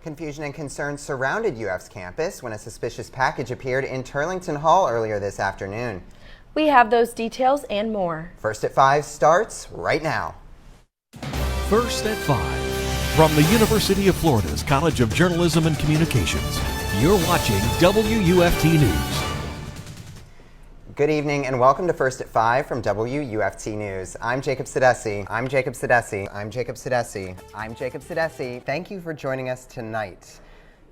Confusion and concern surrounded UF's campus when a suspicious package appeared in Turlington Hall earlier this afternoon. We have those details and more. First at 5 starts right now. First at 5. From the University of Florida's College of Journalism and Communications, you're watching WUFT News. Good evening and welcome to First at 5 from WUFT News. I'm Jacob Sedesse. I'm Jacob Sedesse. I'm Jacob Sedesse. I'm Jacob Sedesse. Thank you for joining us tonight.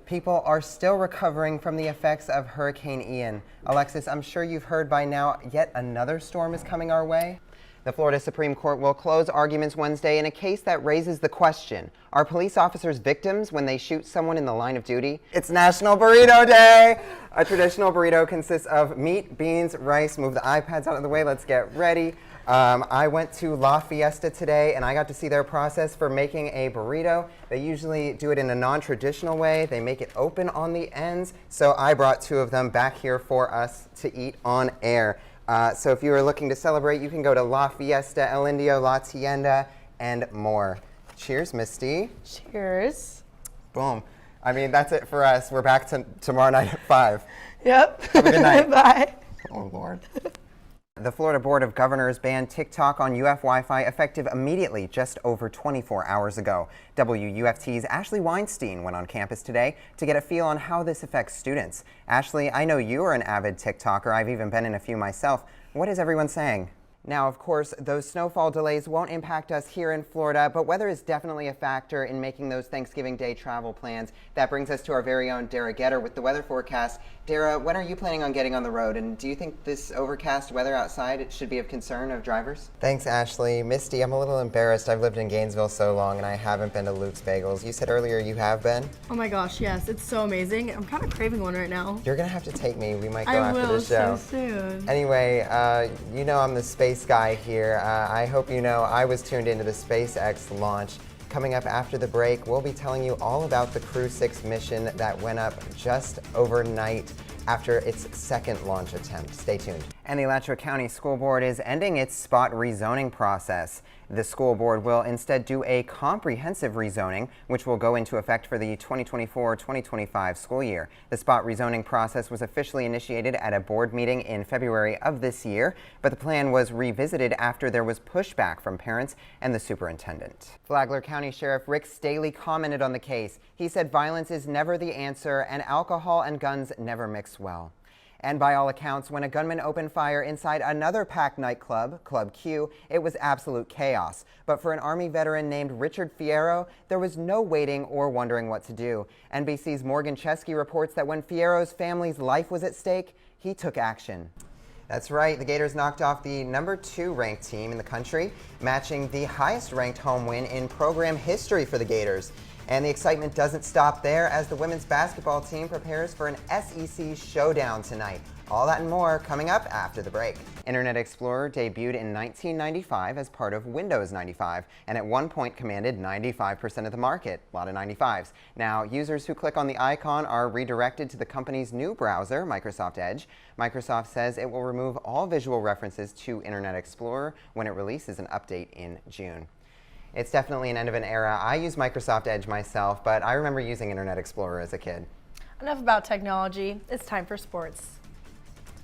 People are still recovering from the effects of Hurricane Ian. Alexis, I'm sure you've heard by now yet another storm is coming our way. The Florida Supreme Court will close arguments Wednesday in a case that raises the question, are police officers victims when they shoot someone in the line of duty? It's National Burrito Day! A traditional burrito consists of meat, beans, rice. Move the iPads out of the way, let's get ready. I went to La Fiesta today and I got to see their process for making a burrito. They usually do it in a non-traditional way. They make it open on the ends. So I brought 2 of them back here for us to eat on air. So if you are looking to celebrate, you can go to La Fiesta, El Indio, La Tienda, and more. Cheers, Misty. Cheers. Boom. I mean, that's it for us. We're back tomorrow night at 5. Yep. Have a good night. Bye. Oh, Lord. The Florida Board of Governors banned TikTok on UF Wi-Fi effective immediately just over 24 hours ago. WUFT's Ashley Weinstein went on campus today to get a feel on how this affects students. Ashley, I know you are an avid TikToker. I've even been in a few myself. What is everyone saying? Now, of course, those snowfall delays won't impact us here in Florida, but weather is definitely a factor in making those Thanksgiving Day travel plans. That brings us to our very own Dara Getter with the weather forecast. Dara, when are you planning on getting on the road, and do you think this overcast weather outside should be of concern of drivers? Thanks, Ashley. Misty, I'm a little embarrassed. I've lived in Gainesville so long, and I haven't been to Luke's Bagels. You said earlier you have been? Oh my gosh, yes. It's so amazing. I'm kind of craving one right now. You're going to have to take me. We might go I after will the show. so soon. Anyway, you know I'm the space guy here. I hope you know I was tuned into the SpaceX launch. Coming up after the break, we'll be telling you all about the Crew 6 mission that went up just overnight after its second launch attempt. Stay tuned. And the Alachua County School Board is ending its spot rezoning process. The school board will instead do a comprehensive rezoning, which will go into effect for the 2024-2025 school year. The spot rezoning process was officially initiated at a board meeting in February of this year, but the plan was revisited after there was pushback from parents and the superintendent. Flagler County Sheriff Rick Staley commented on the case. He said violence is never the answer and alcohol and guns never mix well. And by all accounts, when a gunman opened fire inside another packed nightclub, Club Q, it was absolute chaos. But for an Army veteran named Richard Fierro, there was no waiting or wondering what to do. NBC's Morgan Chesky reports that when Fierro's family's life was at stake, he took action. That's right, the Gators knocked off the #2 ranked team in the country, matching the highest ranked home win in program history for the Gators. And the excitement doesn't stop there as the women's basketball team prepares for an SEC showdown tonight. All that and more coming up after the break. Internet Explorer debuted in 1995 as part of Windows 95 and at one point commanded 95% of the market. A lot of 95s. Now, users who click on the icon are redirected to the company's new browser, Microsoft Edge. Microsoft says it will remove all visual references to Internet Explorer when it releases an update in June. It's definitely an end of an era. I use Microsoft Edge myself, but I remember using Internet Explorer as a kid. Enough about technology. It's time for sports.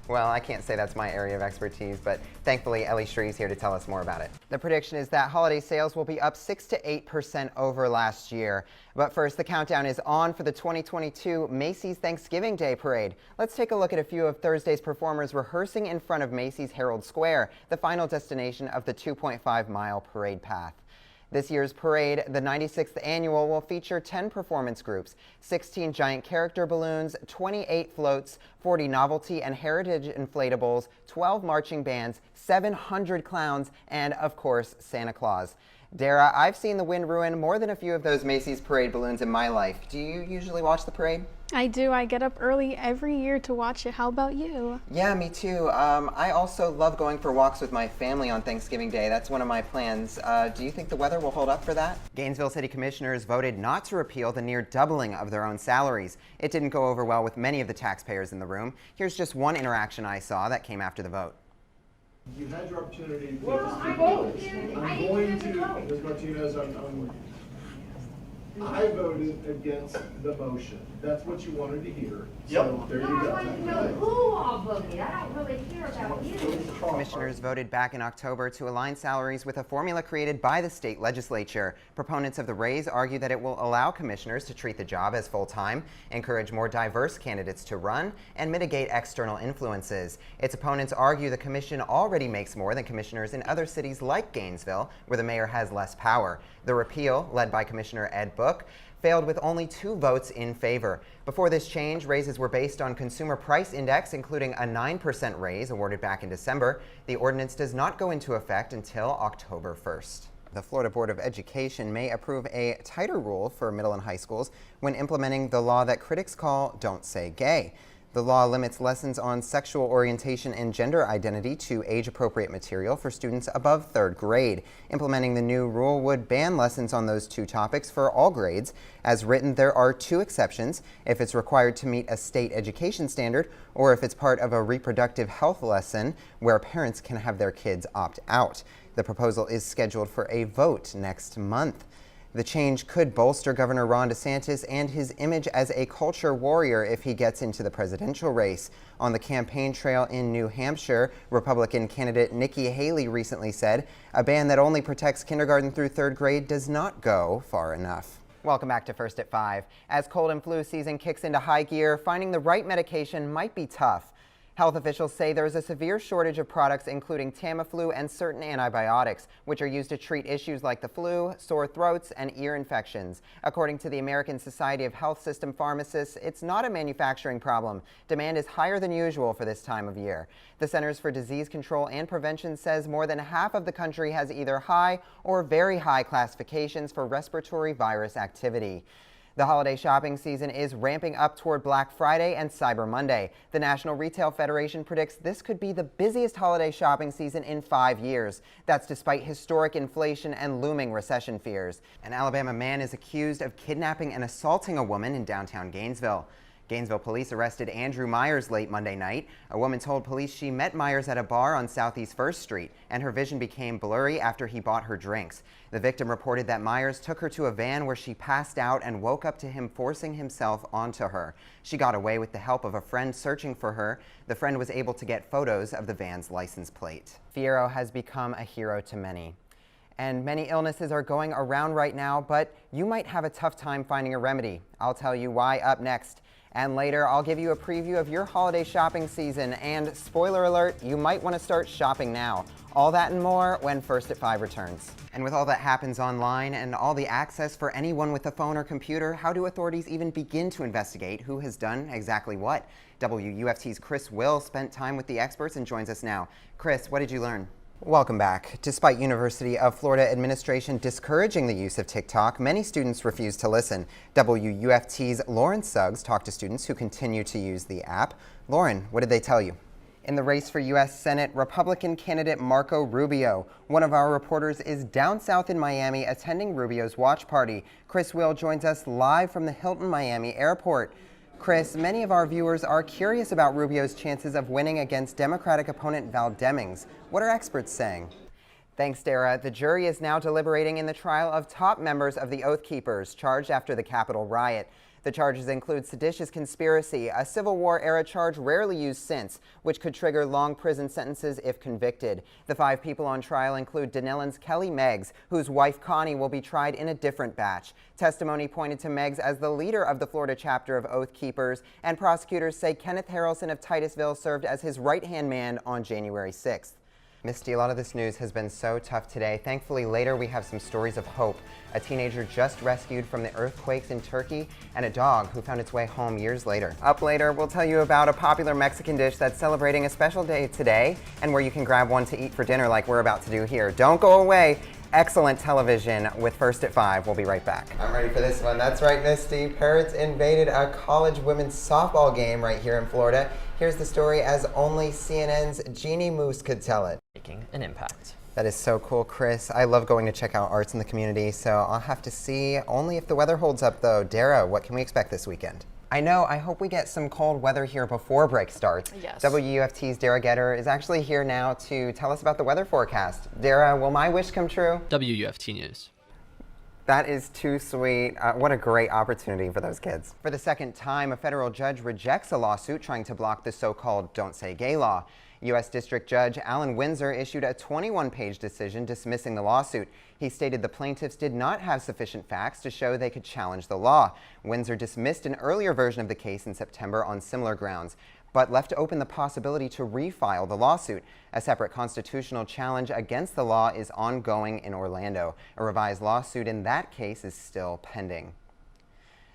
Well, I can't say that's my area of expertise, but thankfully Ellie Shree's here to tell us more about it. The prediction is that holiday sales will be up 6 to 8% over last year. But first, the countdown is on for the 2022 Macy's Thanksgiving Day Parade. Let's take a look at a few of Thursday's performers rehearsing in front of Macy's Herald Square, the final destination of the 2.5-mile parade path. This year's parade, the 96th annual, will feature 10 performance groups, 16 giant character balloons, 28 floats, 40 novelty and heritage inflatables, 12 marching bands, 700 clowns, and, of course, Santa Claus. Dara, I've seen the wind ruin more than a few of those Macy's parade balloons in my life. Do you usually watch the parade? I do. I get up early every year to watch it. How about you? Yeah, me too. I also love going for walks with my family on Thanksgiving Day. That's one of my plans. Do you think the weather will hold up for that? Gainesville City Commissioners voted not to repeal the near doubling of their own salaries. It didn't go over well with many of the taxpayers in the room. Here's just one interaction I saw that came after the vote. You had your opportunity to vote. I'm going to, Ms. Martinez, I voted against the motion. That's what you wanted to hear. Yep. So there you No, I go. wanted to know who all voted. I don't really care about you. Commissioners voted back in October to align salaries with a formula created by the state legislature. Proponents of the raise argue that it will allow commissioners to treat the job as full-time, encourage more diverse candidates to run, and mitigate external influences. Its opponents argue the commission already makes more than commissioners in other cities like Gainesville, where the mayor has less power. The repeal, led by Commissioner Ed Book, failed with only 2 votes in favor. Before this change, raises were based on Consumer Price Index, including a 9% raise awarded back in December. The ordinance does not go into effect until October 1st. The Florida Board of Education may approve a tighter rule for middle and high schools when implementing the law that critics call Don't Say Gay. The law limits lessons on sexual orientation and gender identity to age-appropriate material for students above 3rd grade. Implementing the new rule would ban lessons on those 2 topics for all grades. As written, there are 2 exceptions: if it's required to meet a state education standard, or if it's part of a reproductive health lesson where parents can have their kids opt out. The proposal is scheduled for a vote next month. The change could bolster Governor Ron DeSantis and his image as a culture warrior if he gets into the presidential race. On the campaign trail in New Hampshire, Republican candidate Nikki Haley recently said a ban that only protects kindergarten through 3rd grade does not go far enough. Welcome back to First at 5. As cold and flu season kicks into high gear, finding the right medication might be tough. Health officials say there is a severe shortage of products including Tamiflu and certain antibiotics, which are used to treat issues like the flu, sore throats, and ear infections. According to the American Society of Health System Pharmacists, it's not a manufacturing problem. Demand is higher than usual for this time of year. The Centers for Disease Control and Prevention says more than half of the country has either high or very high classifications for respiratory virus activity. The holiday shopping season is ramping up toward Black Friday and Cyber Monday. The National Retail Federation predicts this could be the busiest holiday shopping season in 5 years. That's despite historic inflation and looming recession fears. An Alabama man is accused of kidnapping and assaulting a woman in downtown Gainesville. Gainesville police arrested Andrew Myers late Monday night. A woman told police she met Myers at a bar on Southeast 1st Street, and her vision became blurry after he bought her drinks. The victim reported that Myers took her to a van where she passed out and woke up to him forcing himself onto her. She got away with the help of a friend searching for her. The friend was able to get photos of the van's license plate. Fierro has become a hero to many. And many illnesses are going around right now, but you might have a tough time finding a remedy. I'll tell you why up next. And later, I'll give you a preview of your holiday shopping season. And spoiler alert, you might want to start shopping now. All that and more when First at 5 returns. And with all that happens online and all the access for anyone with a phone or computer, how do authorities even begin to investigate who has done exactly what? WUFT's Chris Will spent time with the experts and joins us now. Chris, what did you learn? Welcome back. Despite University of Florida administration discouraging the use of TikTok, many students refuse to listen. WUFT's Lauren Suggs talked to students who continue to use the app. Lauren, what did they tell you? In the race for U.S. Senate, Republican candidate Marco Rubio. One of our reporters is down south in Miami attending Rubio's watch party. Chris Will joins us live from the Hilton Miami Airport. Chris, many of our viewers are curious about Rubio's chances of winning against Democratic opponent Val Demings. What are experts saying? Thanks, Dara. The jury is now deliberating in the trial of top members of the Oath Keepers charged after the Capitol riot. The charges include seditious conspiracy, a Civil War-era charge rarely used since, which could trigger long prison sentences if convicted. The 5 people on trial include Denellen's Kelly Meggs, whose wife Connie will be tried in a different batch. Testimony pointed to Meggs as the leader of the Florida chapter of Oath Keepers, and prosecutors say Kenneth Harrelson of Titusville served as his right-hand man on January 6th. Misty, a lot of this news has been so tough today. Thankfully, later we have some stories of hope. A teenager just rescued from the earthquakes in Turkey, and a dog who found its way home years later. Up later, we'll tell you about a popular Mexican dish that's celebrating a special day today, and where you can grab one to eat for dinner like we're about to do here. Don't go away. Excellent television with First at 5. We'll be right back. I'm ready for this one. That's right, Misty. Parrots invaded a college women's softball game right here in Florida. Here's the story as only CNN's Jeannie Moose could tell it. Making an impact. That is so cool, Chris. I love going to check out arts in the community, so I'll have to see only if the weather holds up, though. Dara, what can we expect this weekend? I know, I hope we get some cold weather here before break starts. Yes. WUFT's Dara Getter is actually here now to tell us about the weather forecast. Dara, will my wish come true? WUFT News. That is too sweet. What a great opportunity for those kids. For the second time, a federal judge rejects a lawsuit trying to block the so-called Don't Say Gay law. U.S. District Judge Alan Windsor issued a 21-page decision dismissing the lawsuit. He stated the plaintiffs did not have sufficient facts to show they could challenge the law. Windsor dismissed an earlier version of the case in September on similar grounds, but left open the possibility to refile the lawsuit. A separate constitutional challenge against the law is ongoing in Orlando. A revised lawsuit in that case is still pending.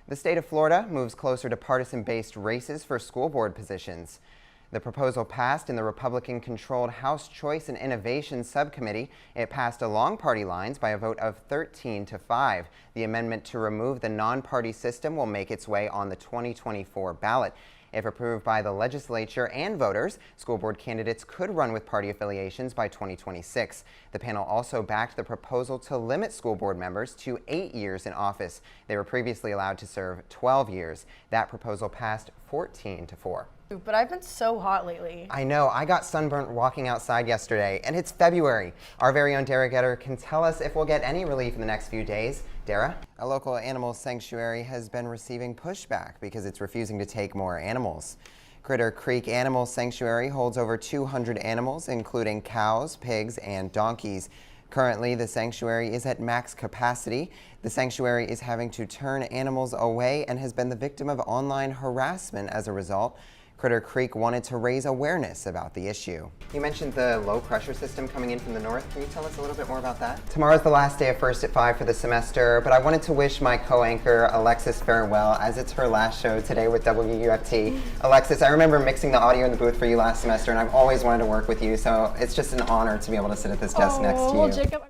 The state of Florida moves closer to partisan-based races for school board positions. The proposal passed in the Republican-controlled House Choice and Innovation Subcommittee. It passed along party lines by a vote of 13-5. The amendment to remove the non-party system will make its way on the 2024 ballot. If approved by the legislature and voters, school board candidates could run with party affiliations by 2026. The panel also backed the proposal to limit school board members to 8 years in office. They were previously allowed to serve 12 years. That proposal passed 14-4. But I've been so hot lately. I know. I got sunburnt walking outside yesterday, and it's February. Our very own Dara Getter can tell us if we'll get any relief in the next few days. Dara? A local animal sanctuary has been receiving pushback because it's refusing to take more animals. Critter Creek Animal Sanctuary holds over 200 animals, including cows, pigs, and donkeys. Currently, the sanctuary is at max capacity. The sanctuary is having to turn animals away and has been the victim of online harassment as a result. Critter Creek wanted to raise awareness about the issue. You mentioned the low pressure system coming in from the north. Can you tell us a little bit more about that? Tomorrow's the last day of First at 5 for the semester, but I wanted to wish my co-anchor Alexis farewell as it's her last show today with WUFT. Alexis, I remember mixing the audio in the booth for you last semester, and I've always wanted to work with you, so it's just an honor to be able to sit at this desk next to you. Well, Jacob,